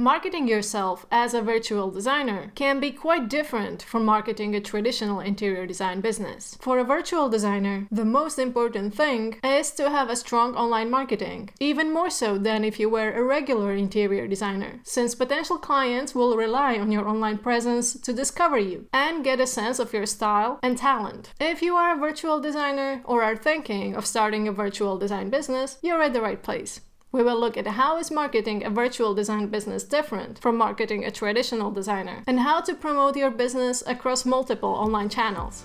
Marketing yourself as a virtual designer can be quite different from marketing a traditional interior design business. For a virtual designer, the most important thing is to have a strong online marketing, even more so than if you were a regular interior designer, since potential clients will rely on your online presence to discover you and get a sense of your style and talent. If you are a virtual designer or are thinking of starting a virtual design business, you're at the right place. We will look at how is marketing a virtual design business different from marketing a traditional designer, and how to promote your business across multiple online channels.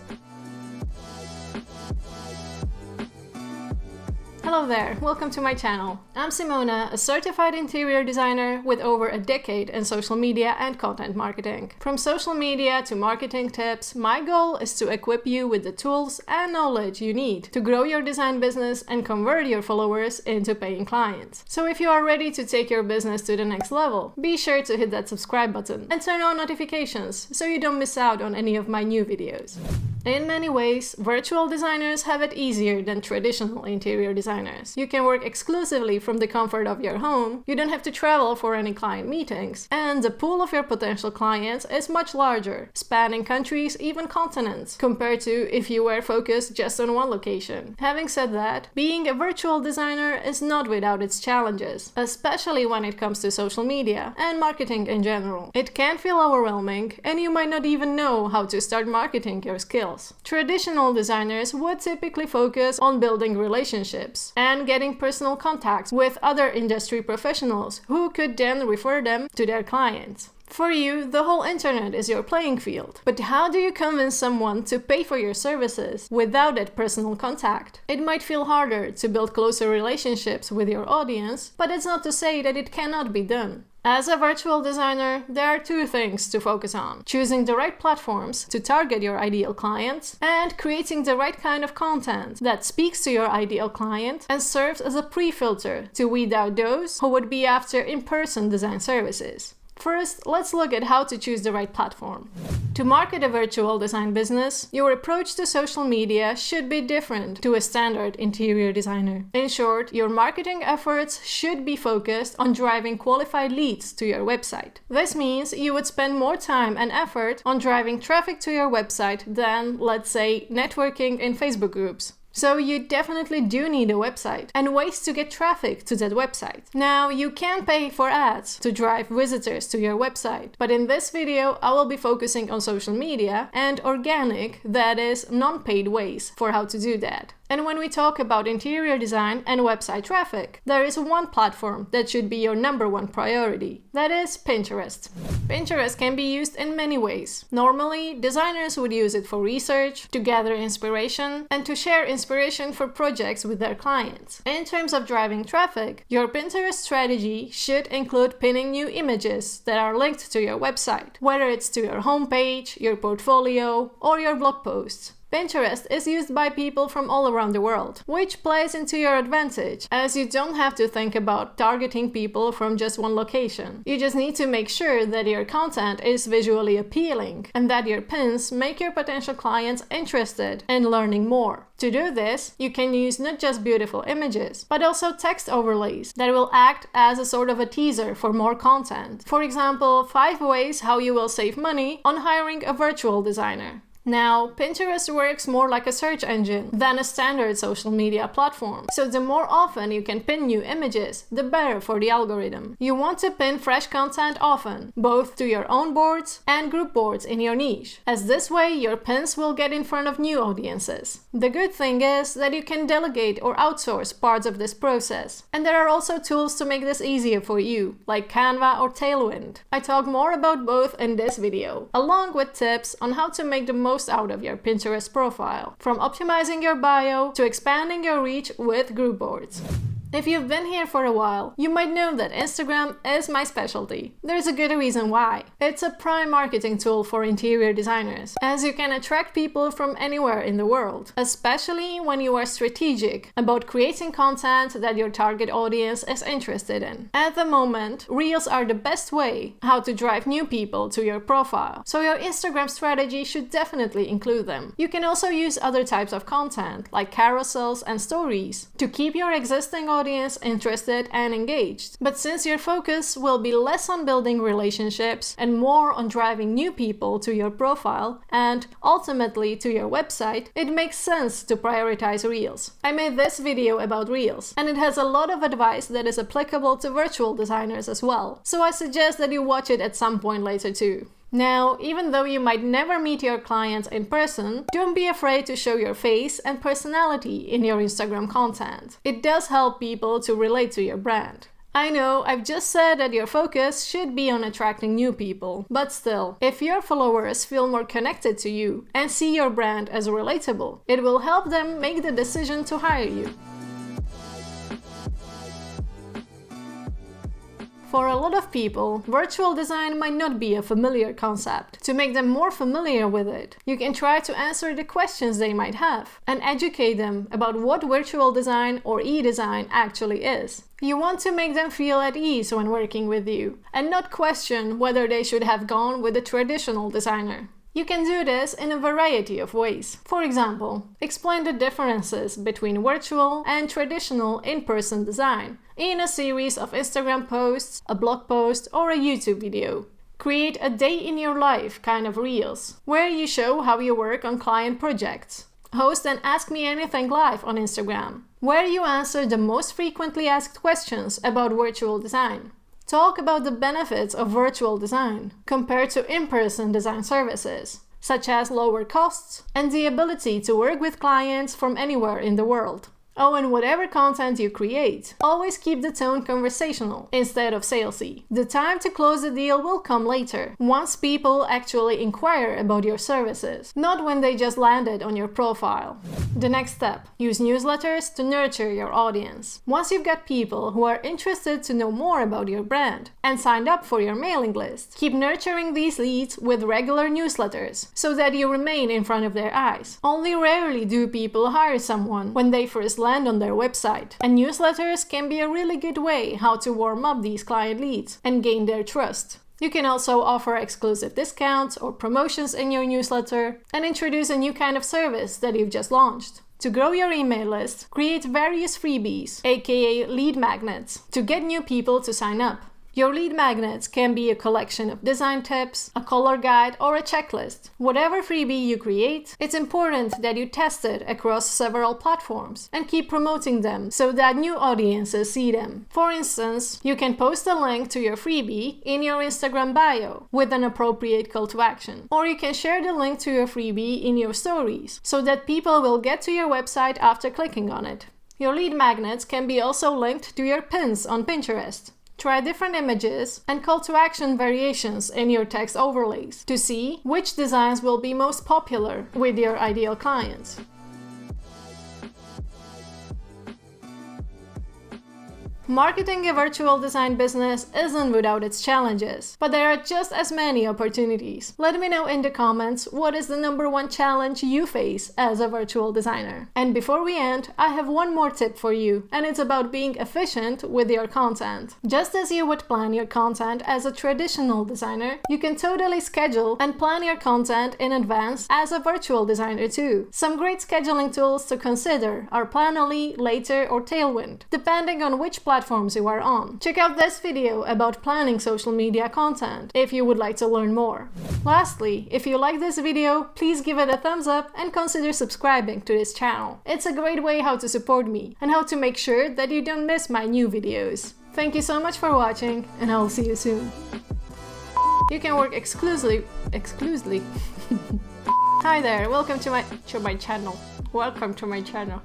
Hello there, welcome to my channel. I'm Simona, a certified interior designer with over a decade in social media and content marketing. From social media to marketing tips, my goal is to equip you with the tools and knowledge you need to grow your design business and convert your followers into paying clients. So if you are ready to take your business to the next level, be sure to hit that subscribe button and turn on notifications so you don't miss out on any of my new videos. In many ways, virtual designers have it easier than traditional interior designers. You can work exclusively from the comfort of your home, you don't have to travel for any client meetings, and the pool of your potential clients is much larger, spanning countries, even continents, compared to if you were focused just on one location. Having said that, being a virtual designer is not without its challenges, especially when it comes to social media and marketing in general. It can feel overwhelming, and you might not even know how to start marketing your skills. Traditional designers would typically focus on building relationships and getting personal contacts with other industry professionals who could then refer them to their clients. For you, the whole internet is your playing field. But how do you convince someone to pay for your services without that personal contact? It might feel harder to build closer relationships with your audience, but it's not to say that it cannot be done. As a virtual designer, there are two things to focus on: choosing the right platforms to target your ideal clients and creating the right kind of content that speaks to your ideal client and serves as a pre-filter to weed out those who would be after in-person design services. First, let's look at how to choose the right platform. To market a virtual design business, your approach to social media should be different to a standard interior designer. In short, your marketing efforts should be focused on driving qualified leads to your website. This means you would spend more time and effort on driving traffic to your website than, let's say, networking in Facebook groups. So you definitely do need a website and ways to get traffic to that website. Now, you can pay for ads to drive visitors to your website, but in this video I will be focusing on social media and organic, that is, non-paid ways for how to do that. And when we talk about interior design and website traffic, there is one platform that should be your #1 priority. That is Pinterest. Pinterest can be used in many ways. Normally, designers would use it for research, to gather inspiration, and to share inspiration for projects with their clients. In terms of driving traffic, your Pinterest strategy should include pinning new images that are linked to your website, whether it's to your homepage, your portfolio, or your blog posts. Pinterest is used by people from all around the world, which plays into your advantage, as you don't have to think about targeting people from just one location. You just need to make sure that your content is visually appealing and that your pins make your potential clients interested in learning more. To do this, you can use not just beautiful images, but also text overlays that will act as a sort of a teaser for more content. For example, 5 ways how you will save money on hiring a virtual designer. Now, Pinterest works more like a search engine than a standard social media platform. So the more often you can pin new images, the better for the algorithm. You want to pin fresh content often, both to your own boards and group boards in your niche, as this way your pins will get in front of new audiences. The good thing is that you can delegate or outsource parts of this process. And there are also tools to make this easier for you, like Canva or Tailwind. I talk more about both in this video, along with tips on how to make the most out of your Pinterest profile, from optimizing your bio to expanding your reach with group boards. If you've been here for a while, you might know that Instagram is my specialty. There's a good reason why. It's a prime marketing tool for interior designers, as you can attract people from anywhere in the world, especially when you are strategic about creating content that your target audience is interested in. At the moment, Reels are the best way how to drive new people to your profile, so your Instagram strategy should definitely include them. You can also use other types of content, like carousels and stories, to keep your existing audience interested and engaged. But since your focus will be less on building relationships and more on driving new people to your profile and ultimately to your website, it makes sense to prioritize Reels. I made this video about Reels, and it has a lot of advice that is applicable to virtual designers as well, so I suggest that you watch it at some point later too. Now, even though you might never meet your clients in person, don't be afraid to show your face and personality in your Instagram content. It does help people to relate to your brand. I know I've just said that your focus should be on attracting new people, but still, if your followers feel more connected to you and see your brand as relatable, it will help them make the decision to hire you. For a lot of people, virtual design might not be a familiar concept. To make them more familiar with it, you can try to answer the questions they might have and educate them about what virtual design or e-design actually is. You want to make them feel at ease when working with you and not question whether they should have gone with a traditional designer. You can do this in a variety of ways. For example, explain the differences between virtual and traditional in-person design in a series of Instagram posts, a blog post, or a YouTube video. Create a day in your life kind of reels, where you show how you work on client projects. Host an Ask Me Anything live on Instagram, where you answer the most frequently asked questions about virtual design. Talk about the benefits of virtual design compared to in-person design services, such as lower costs and the ability to work with clients from anywhere in the world. Oh, and whatever content you create, always keep the tone conversational instead of salesy. The time to close the deal will come later, once people actually inquire about your services, not when they just landed on your profile. The next step, use newsletters to nurture your audience. Once you've got people who are interested to know more about your brand and signed up for your mailing list, keep nurturing these leads with regular newsletters so that you remain in front of their eyes. Only rarely do people hire someone when they first land on their website, and newsletters can be a really good way how to warm up these client leads and gain their trust. You can also offer exclusive discounts or promotions in your newsletter and introduce a new kind of service that you've just launched. To grow your email list, create various freebies, aka lead magnets, to get new people to sign up. Your lead magnets can be a collection of design tips, a color guide, or a checklist. Whatever freebie you create, it's important that you test it across several platforms and keep promoting them so that new audiences see them. For instance, you can post a link to your freebie in your Instagram bio with an appropriate call to action. Or you can share the link to your freebie in your stories so that people will get to your website after clicking on it. Your lead magnets can be also linked to your pins on Pinterest. Try different images and call to action variations in your text overlays to see which designs will be most popular with your ideal clients. Marketing a virtual design business isn't without its challenges, but there are just as many opportunities. Let me know in the comments what is the #1 challenge you face as a virtual designer. And before we end, I have one more tip for you, and it's about being efficient with your content. Just as you would plan your content as a traditional designer, you can totally schedule and plan your content in advance as a virtual designer too. Some great scheduling tools to consider are Planoly, Later, or Tailwind, depending on which platforms you are on. Check out this video about planning social media content if you would like to learn more. Lastly, if you like this video, please give it a thumbs up and consider subscribing to this channel. It's a great way how to support me and how to make sure that you don't miss my new videos. Thank you so much for watching, and I will see you soon. You can work exclusively. Hi there, welcome to my channel. Welcome to my channel.